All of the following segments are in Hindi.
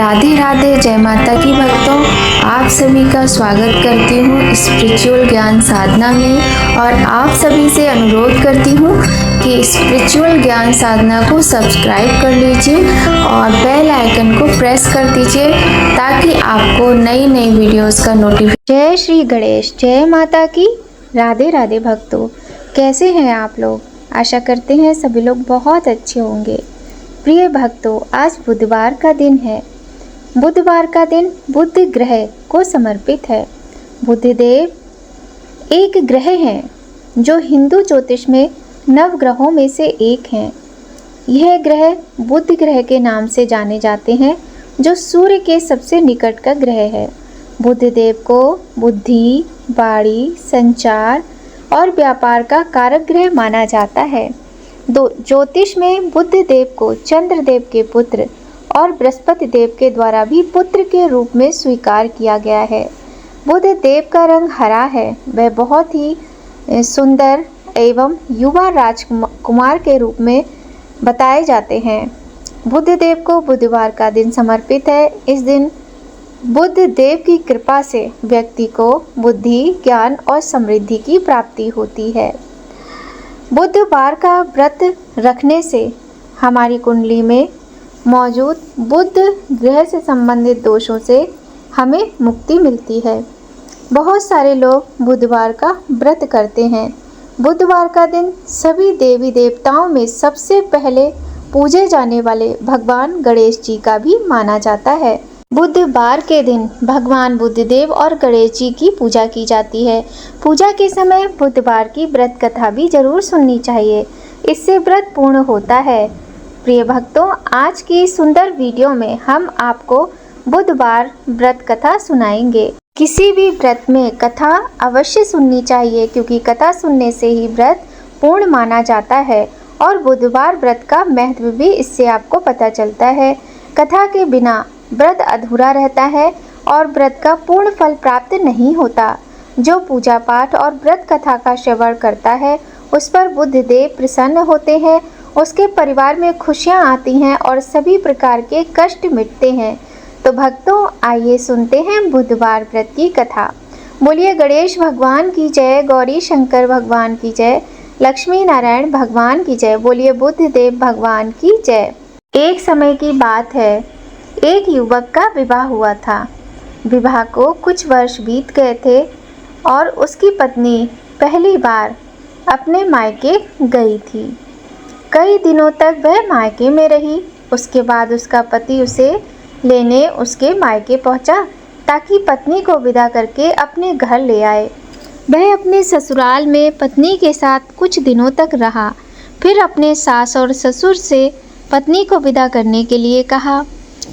राधे राधे, जय माता की भक्तों। आप सभी का स्वागत करती हूँ स्पिरिचुअल ज्ञान साधना में और आप सभी से अनुरोध करती हूँ कि स्पिरिचुअल ज्ञान साधना को सब्सक्राइब कर लीजिए और बेल आइकन को प्रेस कर दीजिए ताकि आपको नई नई वीडियोस का नोटिफिकेशन। जय श्री गणेश, जय माता की। राधे राधे भक्तों, कैसे हैं आप लोग? आशा करते हैं सभी लोग बहुत अच्छे होंगे। प्रिय भक्तों, आज बुधवार का दिन है। बुधवार का दिन बुध ग्रह को समर्पित है। बुधदेव एक ग्रह हैं जो हिंदू ज्योतिष में नव ग्रहों में से एक हैं। यह ग्रह बुध ग्रह के नाम से जाने जाते हैं, जो सूर्य के सबसे निकट का ग्रह है। बुधदेव को बुद्धि, वाणी, संचार और व्यापार का कारक ग्रह माना जाता है। ज्योतिष में बुध देव को चंद्रदेव के पुत्र और बृहस्पति देव के द्वारा भी पुत्र के रूप में स्वीकार किया गया है। बुध देव का रंग हरा है। वह बहुत ही सुंदर एवं युवा राजकुमार के रूप में बताए जाते हैं। बुध देव को बुधवार का दिन समर्पित है। इस दिन बुध देव की कृपा से व्यक्ति को बुद्धि, ज्ञान और समृद्धि की प्राप्ति होती है। बुधवार का व्रत रखने से हमारी कुंडली में मौजूद बुध ग्रह से संबंधित दोषों से हमें मुक्ति मिलती है। बहुत सारे लोग बुधवार का व्रत करते हैं। बुधवार का दिन सभी देवी देवताओं में सबसे पहले पूजे जाने वाले भगवान गणेश जी का भी माना जाता है। बुधवार के दिन भगवान बुद्धदेव और गणेश जी की पूजा की जाती है। पूजा के समय बुधवार की व्रत कथा भी जरूर सुननी चाहिए, इससे व्रत पूर्ण होता है। प्रिय भक्तों, आज की सुंदर वीडियो में हम आपको बुधवार व्रत कथा सुनाएंगे। किसी भी व्रत में कथा अवश्य सुननी चाहिए, क्योंकि कथा सुनने से ही व्रत पूर्ण माना जाता है और बुधवार व्रत का महत्व भी इससे आपको पता चलता है। कथा के बिना व्रत अधूरा रहता है और व्रत का पूर्ण फल प्राप्त नहीं होता। जो पूजा पाठ और व्रत कथा का श्रवण करता है उस पर बुधदेव प्रसन्न होते हैं, उसके परिवार में खुशियां आती हैं और सभी प्रकार के कष्ट मिटते हैं। तो भक्तों, आइए सुनते हैं बुधवार व्रत की कथा। बोलिए गणेश भगवान की जय, गौरी शंकर भगवान की जय, लक्ष्मी नारायण भगवान की जय। बोलिए बुधदेव भगवान की जय। एक समय की बात है, एक युवक का विवाह हुआ था। विवाह को कुछ वर्ष बीत गए थे और उसकी पत्नी पहली बार अपने मायके गई थी। कई दिनों तक वह मायके में रही। उसके बाद उसका पति उसे लेने उसके मायके पहुंचा ताकि पत्नी को विदा करके अपने घर ले आए। वह अपने ससुराल में पत्नी के साथ कुछ दिनों तक रहा, फिर अपने सास और ससुर से पत्नी को विदा करने के लिए कहा।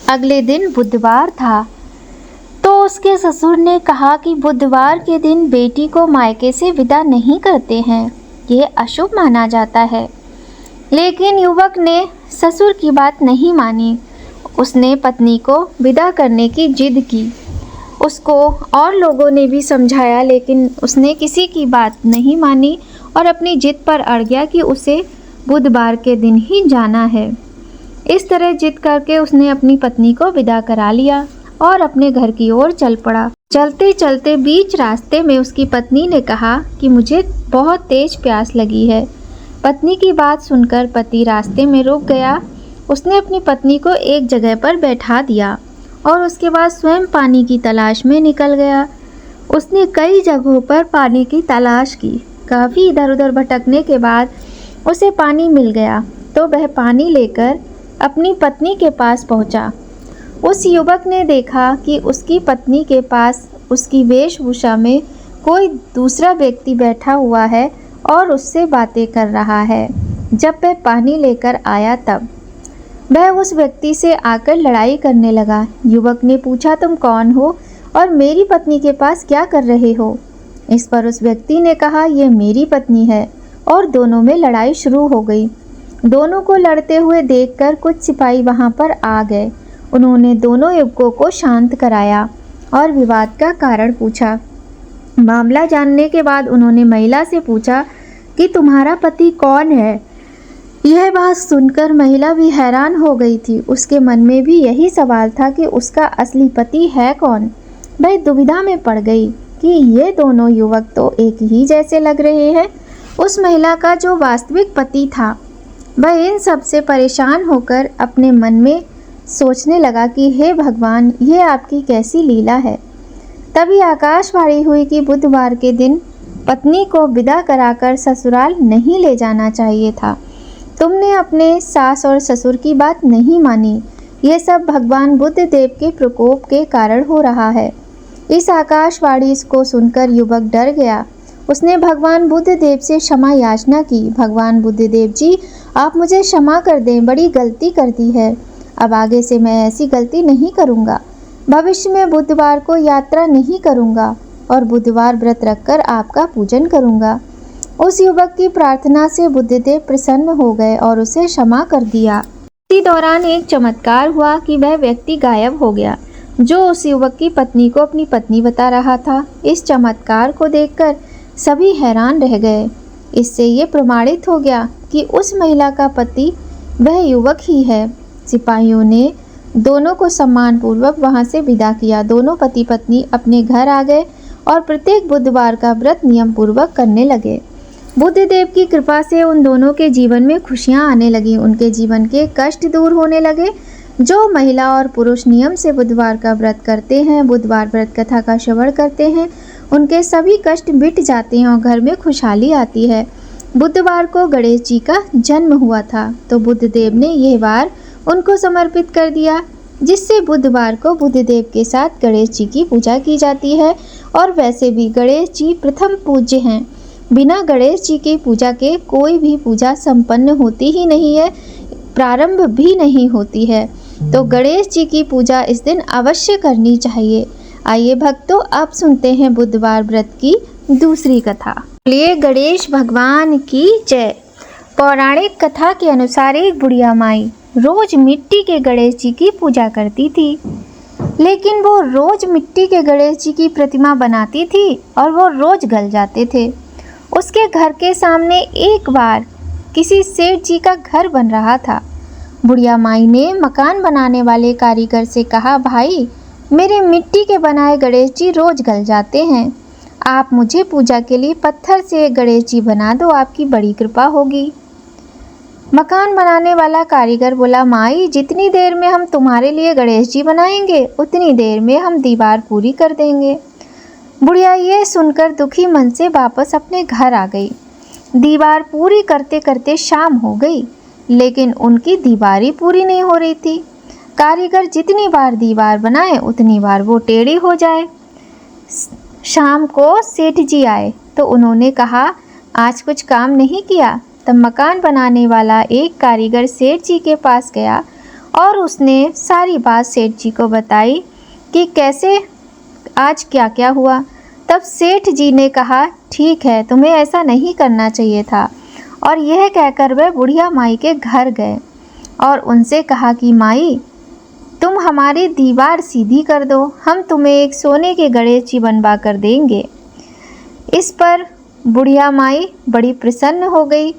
अगले दिन बुधवार था, तो उसके ससुर ने कहा कि बुधवार के दिन बेटी को मायके से विदा नहीं करते हैं, यह अशुभ माना जाता है। लेकिन युवक ने ससुर की बात नहीं मानी। उसने पत्नी को विदा करने की जिद की। उसको और लोगों ने भी समझाया, लेकिन उसने किसी की बात नहीं मानी और अपनी जिद पर अड़ गया कि उसे बुधवार के दिन ही जाना है। इस तरह जिद करके उसने अपनी पत्नी को विदा करा लिया और अपने घर की ओर चल पड़ा। चलते चलते बीच रास्ते में उसकी पत्नी ने कहा कि मुझे बहुत तेज प्यास लगी है। पत्नी की बात सुनकर पति रास्ते में रुक गया। उसने अपनी पत्नी को एक जगह पर बैठा दिया और उसके बाद स्वयं पानी की तलाश में निकल गया। उसने कई जगहों पर पानी की तलाश की। काफ़ी इधर उधर भटकने के बाद उसे पानी मिल गया, तो वह पानी लेकर अपनी पत्नी के पास पहुंचा। उस युवक ने देखा कि उसकी पत्नी के पास उसकी वेशभूषा में कोई दूसरा व्यक्ति बैठा हुआ है और उससे बातें कर रहा है। जब वह पानी लेकर आया तब वह उस व्यक्ति से आकर लड़ाई करने लगा। युवक ने पूछा, तुम कौन हो और मेरी पत्नी के पास क्या कर रहे हो? इस पर उस व्यक्ति ने कहा, यह मेरी पत्नी है, और दोनों में लड़ाई शुरू हो गई। दोनों को लड़ते हुए देखकर कुछ सिपाही वहां पर आ गए। उन्होंने दोनों युवकों को शांत कराया और विवाद का कारण पूछा। मामला जानने के बाद उन्होंने महिला से पूछा कि तुम्हारा पति कौन है? यह बात सुनकर महिला भी हैरान हो गई थी। उसके मन में भी यही सवाल था कि उसका असली पति है कौन। वह दुविधा में पड़ गई कि ये दोनों युवक तो एक ही जैसे लग रहे हैं। उस महिला का जो वास्तविक पति था, वह इन सब से परेशान होकर अपने मन में सोचने लगा कि हे भगवान, ये आपकी कैसी लीला है। तभी आकाशवाणी हुई कि बुधवार के दिन पत्नी को विदा कराकर ससुराल नहीं ले जाना चाहिए था। तुमने अपने सास और ससुर की बात नहीं मानी। यह सब भगवान बुद्ध देव के प्रकोप के कारण हो रहा है। इस आकाशवाणी को सुनकर युवक डर गया। उसने भगवान बुद्ध देव से क्षमा याचना की। भगवान बुद्ध देव जी, आप मुझे क्षमा कर दें, बड़ी गलती कर दी है। अब आगे से मैं ऐसी गलती नहीं करूँगा। भविष्य में बुधवार को यात्रा नहीं करूँगा और बुधवार व्रत रखकर आपका पूजन करूँगा। उस युवक की प्रार्थना से बुद्धदेव प्रसन्न हो गए और उसे क्षमा कर दिया। इसी दौरान एक चमत्कार हुआ कि वह व्यक्ति गायब हो गया जो उस युवक की पत्नी को अपनी पत्नी बता रहा था। इस चमत्कार को देखकर सभी हैरान रह गए। इससे ये प्रमाणित हो गया कि उस महिला का पति वह युवक ही है। सिपाहियों ने दोनों को सम्मानपूर्वक वहां से विदा किया। दोनों पति पत्नी अपने घर आ गए और प्रत्येक बुधवार का व्रत नियम पूर्वक करने लगे। बुद्ध देव की कृपा से उन दोनों के जीवन में खुशियां आने लगी। उनके जीवन के कष्ट दूर होने लगे। जो महिला और पुरुष नियम से बुधवार का व्रत करते हैं, बुधवार व्रत कथा का श्रवण करते हैं, उनके सभी कष्ट मिट जाते हैं और घर में खुशहाली आती है। बुधवार को गणेश जी का जन्म हुआ था, तो बुद्ध देव ने यह वार उनको समर्पित कर दिया, जिससे बुधवार को बुद्ध देव के साथ गणेश जी की पूजा की जाती है। और वैसे भी गणेश जी प्रथम पूज्य हैं। बिना गणेश जी की पूजा के कोई भी पूजा संपन्न होती ही नहीं है, प्रारंभ भी नहीं होती है। तो गणेश जी की पूजा इस दिन अवश्य करनी चाहिए। आइए भक्तों, अब सुनते हैं बुधवार व्रत की दूसरी कथा। बोलिए गणेश भगवान की जय। पौराणिक कथा के अनुसार एक बुढ़िया माई रोज मिट्टी के गणेश जी की पूजा करती थी, लेकिन वो रोज मिट्टी के गणेश जी की प्रतिमा बनाती थी और वो रोज गल जाते थे। उसके घर के सामने एक बार किसी सेठ जी का घर बन रहा था। बुढ़िया माई ने मकान बनाने वाले कारीगर से कहा, भाई, मेरे मिट्टी के बनाए गणेश जी रोज गल जाते हैं। आप मुझे पूजा के लिए पत्थर से गणेश जी बना दो, आपकी बड़ी कृपा होगी। मकान बनाने वाला कारीगर बोला, माई, जितनी देर में हम तुम्हारे लिए गणेश जी बनाएंगे, उतनी देर में हम दीवार पूरी कर देंगे। बुढ़िया ये सुनकर दुखी मन से वापस अपने घर आ गई। दीवार पूरी करते करते शाम हो गई, लेकिन उनकी दीवार ही पूरी नहीं हो रही थी। कारीगर जितनी बार दीवार बनाए उतनी बार वो टेढ़ी हो जाए। शाम को सेठ जी आए तो उन्होंने कहा, आज कुछ काम नहीं किया। तब मकान बनाने वाला एक कारीगर सेठ जी के पास गया और उसने सारी बात सेठ जी को बताई कि कैसे आज क्या क्या हुआ। तब सेठ जी ने कहा, ठीक है, तुम्हें ऐसा नहीं करना चाहिए था। और यह कहकर वह बुढ़िया माई के घर गए और उनसे कहा कि माई, तुम हमारी दीवार सीधी कर दो, हम तुम्हें एक सोने के गणेश जी बनवा कर देंगे। इस पर बुढ़िया माई बड़ी प्रसन्न हो गई।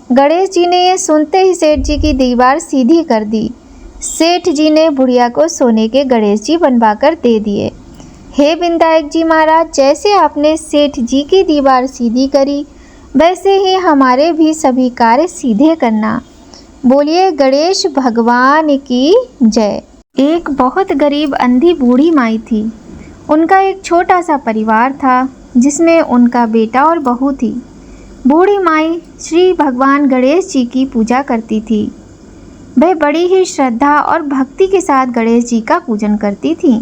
गणेश जी ने यह सुनते ही सेठ जी की दीवार सीधी कर दी। सेठ जी ने बुढ़िया को सोने के गणेश जी बनवा कर दे दिए। हे विनायक जी महाराज, जैसे आपने सेठ जी की दीवार सीधी करी, वैसे ही हमारे भी सभी कार्य सीधे करना। बोलिए गणेश भगवान की जय। एक बहुत गरीब अंधी बूढ़ी माई थी। उनका एक छोटा सा परिवार था, जिसमें उनका बेटा और बहू थी। बूढ़ी माई श्री भगवान गणेश जी की पूजा करती थी। वह बड़ी ही श्रद्धा और भक्ति के साथ गणेश जी का पूजन करती थी।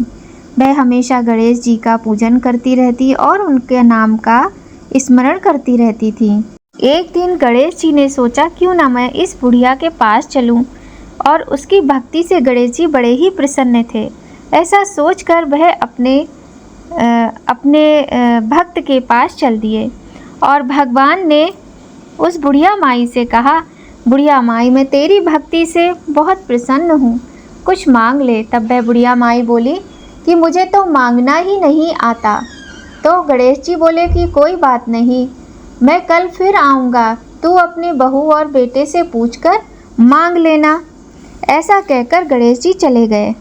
वह हमेशा गणेश जी का पूजन करती रहती और उनके नाम का स्मरण करती रहती थी। एक दिन गणेश जी ने सोचा, क्यों ना मैं इस बुढ़िया के पास चलूं, और उसकी भक्ति से गणेश जी बड़े ही प्रसन्न थे। ऐसा सोचकर वह अपने भक्त के पास चल दिए और भगवान ने उस बुढ़िया माई से कहा, बुढ़िया माई, मैं तेरी भक्ति से बहुत प्रसन्न हूँ, कुछ मांग ले। तब वह बुढ़िया माई बोली कि मुझे तो मांगना ही नहीं आता। तो गणेश जी बोले कि कोई बात नहीं, मैं कल फिर आऊँगा, तू अपने बहू और बेटे से पूछकर मांग लेना। ऐसा कहकर गणेश जी चले गए।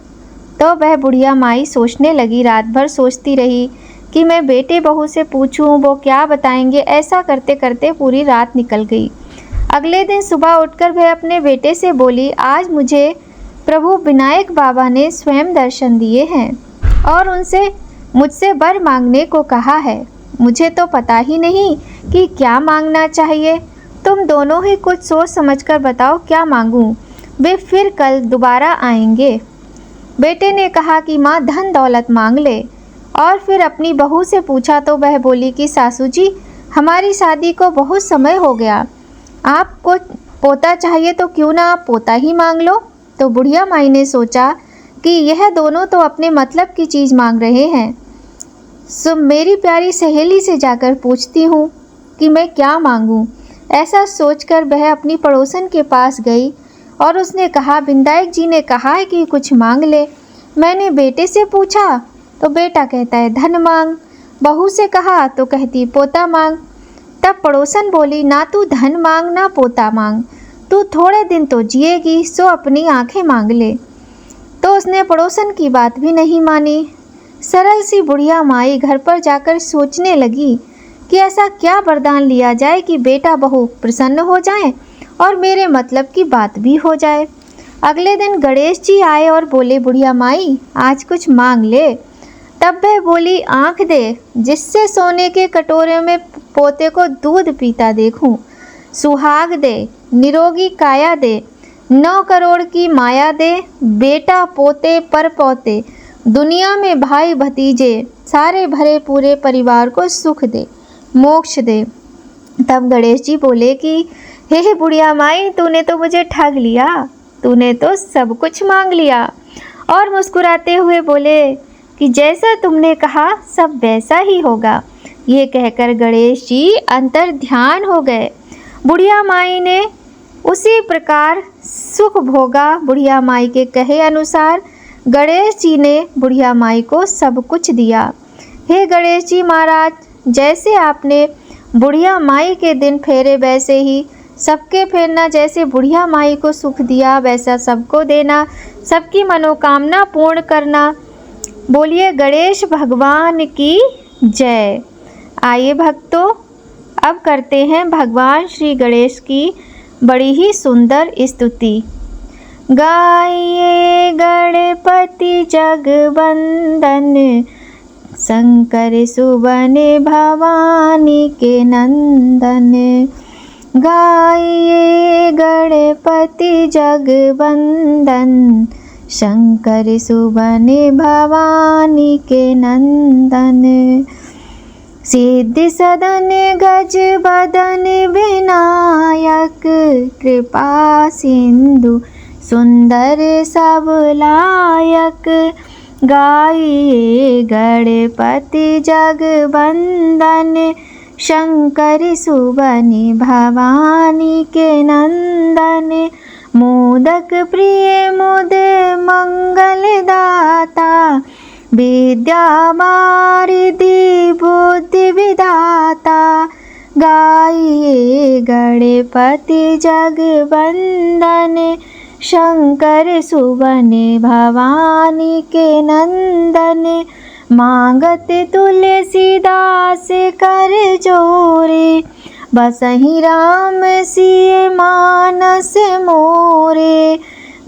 तो वह बुढ़िया माई सोचने लगी, रात भर सोचती रही कि मैं बेटे बहू से पूछूं, वो क्या बताएंगे। ऐसा करते करते पूरी रात निकल गई। अगले दिन सुबह उठकर वह अपने बेटे से बोली, आज मुझे प्रभु विनायक बाबा ने स्वयं दर्शन दिए हैं और उनसे मुझसे वर मांगने को कहा है। मुझे तो पता ही नहीं कि क्या मांगना चाहिए। तुम दोनों ही कुछ सोच समझकर बताओ क्या मांगूं। वे फिर कल दोबारा आएंगे। बेटे ने कहा कि माँ धन दौलत मांग ले। और फिर अपनी बहू से पूछा तो वह बोली कि सासू जी, हमारी शादी को बहुत समय हो गया, आपको पोता चाहिए तो क्यों ना आप पोता ही मांग लो। तो बुढ़िया माई ने सोचा कि यह दोनों तो अपने मतलब की चीज़ मांग रहे हैं, सो मेरी प्यारी सहेली से जाकर पूछती हूँ कि मैं क्या मांगूँ। ऐसा सोचकर वह अपनी पड़ोसन के पास गई और उसने कहा, विनायक जी ने कहा है कि कुछ मांग ले। मैंने बेटे से पूछा तो बेटा कहता है धन मांग, बहू से कहा तो कहती पोता मांग। तब पड़ोसन बोली, ना तू धन मांग ना पोता मांग, तू थोड़े दिन तो जिएगी, सो अपनी आंखें मांग ले। तो उसने पड़ोसन की बात भी नहीं मानी। सरल सी बुढ़िया माई घर पर जाकर सोचने लगी कि ऐसा क्या वरदान लिया जाए कि बेटा बहू प्रसन्न हो जाएं और मेरे मतलब की बात भी हो जाए। अगले दिन गणेश जी आए और बोले, बुढ़िया माई आज कुछ मांग ले। तब वह बोली, आंख दे जिससे सोने के कटोरे में पोते को दूध पीता देखूं, सुहाग दे, निरोगी काया दे, 9 करोड़ की माया दे, बेटा पोते पर पोते, दुनिया में भाई भतीजे, सारे भरे पूरे परिवार को सुख दे, मोक्ष दे। तब गणेश जी बोले कि हे बुढ़िया माई, तूने तो मुझे ठग लिया, तूने तो सब कुछ मांग लिया। और मुस्कुराते हुए बोले कि जैसा तुमने कहा सब वैसा ही होगा। ये कहकर गणेश जी अंतर ध्यान हो गए। बुढ़िया माई ने उसी प्रकार सुख भोगा। बुढ़िया माई के कहे अनुसार गणेश जी ने बुढ़िया माई को सब कुछ दिया। हे गणेश जी महाराज, जैसे आपने बुढ़िया माई के दिन फेरे वैसे ही सबके फेरना, जैसे बुढ़िया माई को सुख दिया वैसा सबको देना, सबकी मनोकामना पूर्ण करना। बोलिए गणेश भगवान की जय। आइए भक्तों, अब करते हैं भगवान श्री गणेश की बड़ी ही सुंदर स्तुति। गाइए गणपति जगवंदन, शंकर सुवन भवानी के नंदन। गाइए गणपति जगवंदन, शंकर सुवन भवानी के नंदन। सिद्धि सदन गज बदन विनायक, कृपा सिंधु सुंदर सब लायक। गाइए गणपति जगवंदन, शंकर सुवन भवानी के नंदन। मोदक प्रिय मुद मंगल दाता, विद्या वारिधि बुद्धि विधाता। गाइए गणपति जगवंदन, शंकर सुवन भवानी के नंदन। मांगत तुलसीदास कर जोरे, बसहि राम सिय मानस मोरे।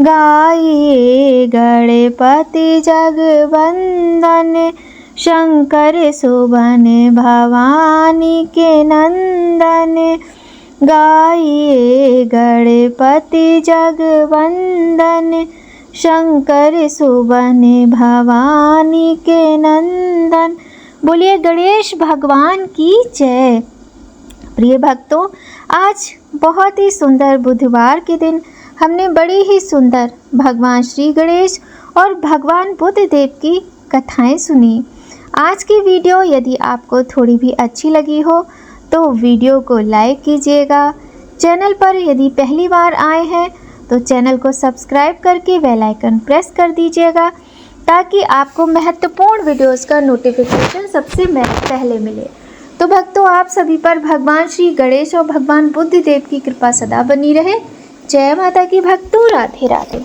गाइए गणपति जगवंदन, शंकर सुवन भवानी के नंदन। गाइए गणपति जगवंदन, शंकर सुवन भवानी के नंदन। बोलिए गणेश भगवान की जय। प्रिय भक्तों, आज बहुत ही सुंदर बुधवार के दिन हमने बड़ी ही सुंदर भगवान श्री गणेश और भगवान बुद्ध देव की कथाएं सुनी। आज की वीडियो यदि आपको थोड़ी भी अच्छी लगी हो तो वीडियो को लाइक कीजिएगा। चैनल पर यदि पहली बार आए हैं तो चैनल को सब्सक्राइब करके बेल आइकन प्रेस कर दीजिएगा, ताकि आपको महत्वपूर्ण वीडियोस का नोटिफिकेशन सबसे पहले मिले। तो तो भक्तों, आप सभी पर भगवान श्री गणेश और भगवान बुद्ध देव की कृपा सदा बनी रहे। जय माता की भक्तों, राधे राधे।